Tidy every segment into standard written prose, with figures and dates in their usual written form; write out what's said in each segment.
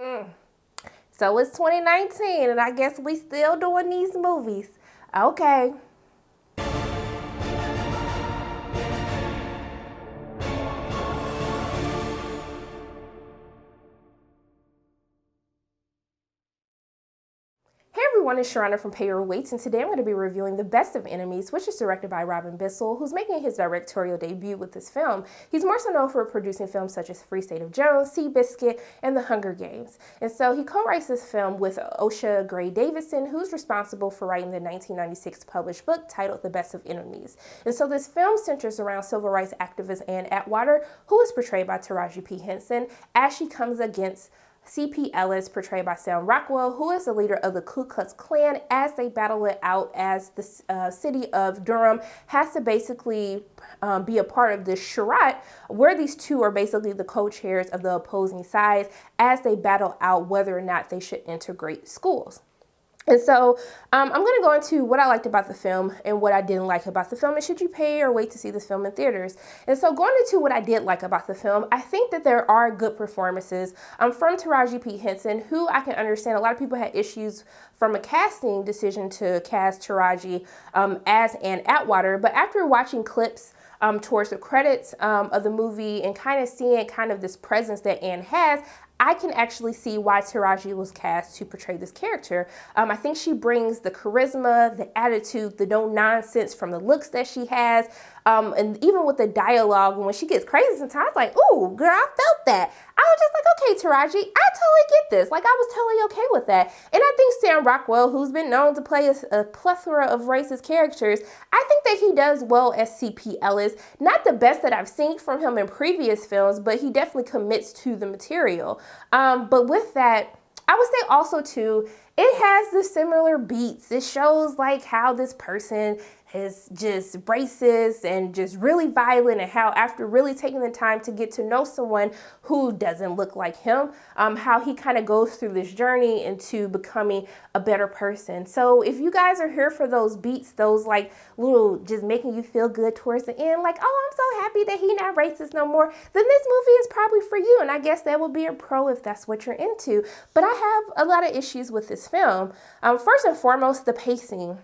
So it's 2019, and I guess we still doing these movies. Okay. Hey everyone, it's Sharana from Pay Your Weights, and today I'm going to be reviewing The Best of Enemies, which is directed by Robin Bissell, who's making his directorial debut with this film. He's more so known for producing films such as Free State of Jones, Seabiscuit, and The Hunger Games. And so he co-writes this film with Osha Gray Davidson, who's responsible for writing the 1996 published book titled The Best of Enemies. And so this film centers around civil rights activist Ann Atwater, who is portrayed by Taraji P. Henson, as she comes against C.P. Ellis, portrayed by Sam Rockwell, who is the leader of the Ku Klux Klan, as they battle it out as the city of Durham has to basically be a part of this charade where these two are basically the co-chairs of the opposing sides as they battle out whether or not they should integrate schools. And so I'm going to go into what I liked about the film and what I didn't like about the film, and should you pay or wait to see this film in theaters. And so going into what I did like about the film, I think that there are good performances from Taraji P. Henson, who I can understand. A lot of people had issues from a casting decision to cast Taraji as Ann Atwater, but after watching clips towards the credits of the movie and kind of seeing kind of this presence that Ann has, I can actually see why Taraji was cast to portray this character. I think she brings the charisma, the attitude, the no nonsense from the looks that she has. And even with the dialogue, when she gets crazy sometimes, like, ooh, girl, I felt that. I was just like, okay, Taraji, I totally get this. Like, I was totally okay with that. And I think Sam Rockwell, who's been known to play a plethora of racist characters, I think that he does well as C.P. Ellis. Not the best that I've seen from him in previous films, but he definitely commits to the material. But with that, I would say also too, it has the similar beats. It shows like how this person is just racist and just really violent, and how after really taking the time to get to know someone who doesn't look like him, how he kind of goes through this journey into becoming a better person. So if you guys are here for those beats, those like little just making you feel good towards the end, like, oh, I'm so happy that he's not racist no more, then this movie is probably for you. And I guess that would be a pro if that's what you're into. But I have a lot of issues with this film. First and foremost, the pacing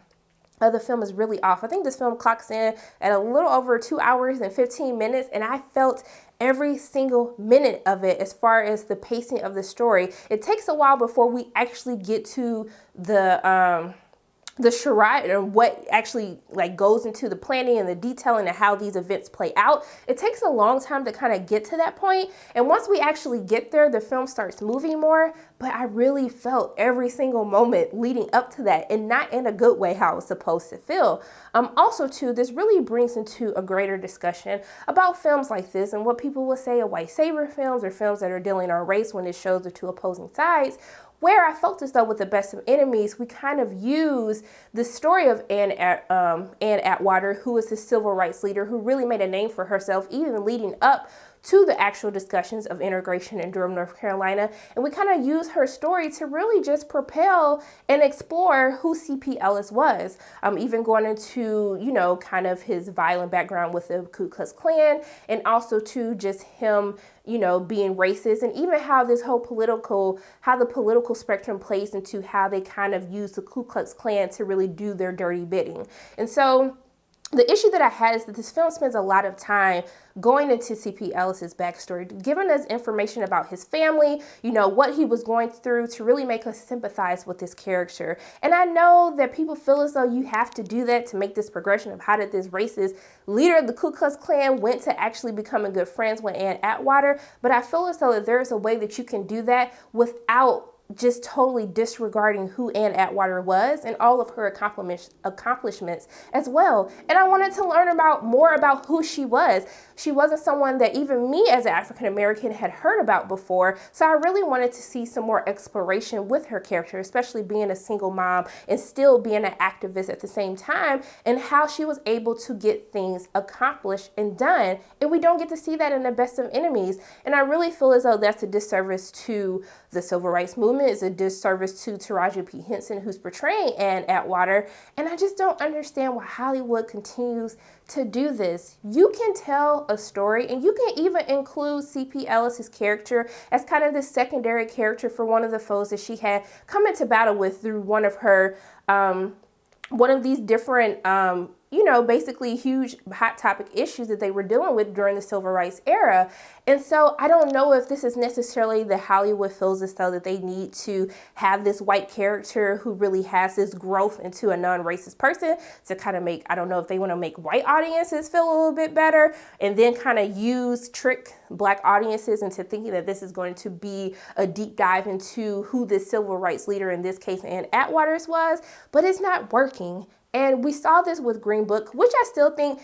of the film is really off. I think this film clocks in at a little over 2 hours and 15 minutes, and I felt every single minute of it as far as the pacing of the story. It takes a while before we actually get to the charade and what actually like goes into the planning and the detailing of how these events play out. It takes a long time to kind of get to that point. And once we actually get there, the film starts moving more. But I really felt every single moment leading up to that, and not in a good way how it's supposed to feel. Also too, this really brings into a greater discussion about films like this and what people will say are white savior films or films that are dealing on race when it shows the two opposing sides. Where I felt as though with The Best of Enemies, we kind of use the story of Ann Atwater, who is the civil rights leader who really made a name for herself, even leading up to the actual discussions of integration in Durham, North Carolina. And we kind of use her story to really just propel and explore who C.P. Ellis was, even going into, you know, kind of his violent background with the Ku Klux Klan, and also to just him, you know, being racist, and even how this whole how the political spectrum plays into how they kind of use the Ku Klux Klan to really do their dirty bidding. And so the issue that I had is that this film spends a lot of time going into C.P. Ellis's backstory, giving us information about his family, you know, what he was going through, to really make us sympathize with this character. And I know that people feel as though you have to do that to make this progression of how did this racist leader of the Ku Klux Klan went to actually becoming good friends with Ann Atwater. But I feel as though that there is a way that you can do that without just totally disregarding who Ann Atwater was and all of her accomplishments as well. And I wanted to learn more about who she was. She wasn't someone that even me as an African American had heard about before. So I really wanted to see some more exploration with her character, especially being a single mom and still being an activist at the same time, and how she was able to get things accomplished and done. And we don't get to see that in The Best of Enemies. And I really feel as though that's a disservice to the civil rights movement movement is a disservice to Taraji P. Henson, who's portraying Ann Atwater, and I just don't understand why Hollywood continues to do this. You can tell a story, and you can even include C.P. Ellis's character as kind of the secondary character for one of the foes that she had come into battle with through one of her, one of these different, you know, basically huge hot topic issues that they were dealing with during the civil rights era. And so I don't know if this is necessarily that Hollywood feels as though that they need to have this white character who really has this growth into a non-racist person to kind of make, I don't know if they want to make white audiences feel a little bit better and then kind of trick Black audiences into thinking that this is going to be a deep dive into who this civil rights leader, in this case Ann Atwater, was, but it's not working. And we saw this with Green Book, which I still think,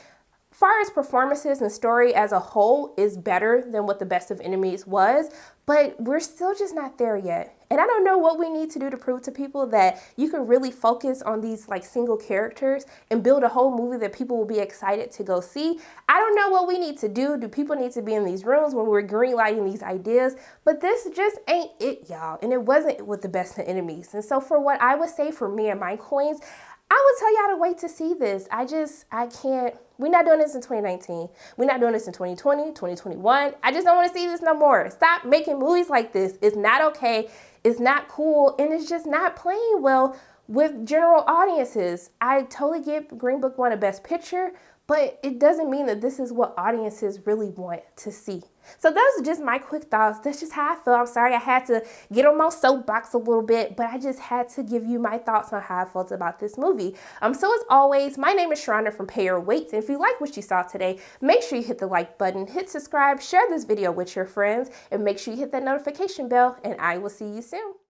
far as performances and story as a whole, is better than what The Best of Enemies was, but we're still just not there yet. And I don't know what we need to do to prove to people that you can really focus on these like single characters and build a whole movie that people will be excited to go see. I don't know what we need to do. Do people need to be in these rooms when we're greenlighting these ideas? But this just ain't it, y'all. And it wasn't with The Best of Enemies. And so for what I would say for me and my coins, I would tell y'all to wait to see this. I can't. We're not doing this in 2019. We're not doing this in 2020, 2021. I just don't want to see this no more. Stop making movies like this. It's not okay. It's not cool. And it's just not playing well with general audiences. I totally get Green Book won a Best Picture, but it doesn't mean that this is what audiences really want to see. So those are just my quick thoughts. That's just how I feel. I'm sorry I had to get on my soapbox a little bit, but I just had to give you my thoughts on how I felt about this movie. So as always, my name is Sharonda from Pay Your Weights, and if you like what you saw today, make sure you hit the like button, hit subscribe, share this video with your friends, and make sure you hit that notification bell, and I will see you soon.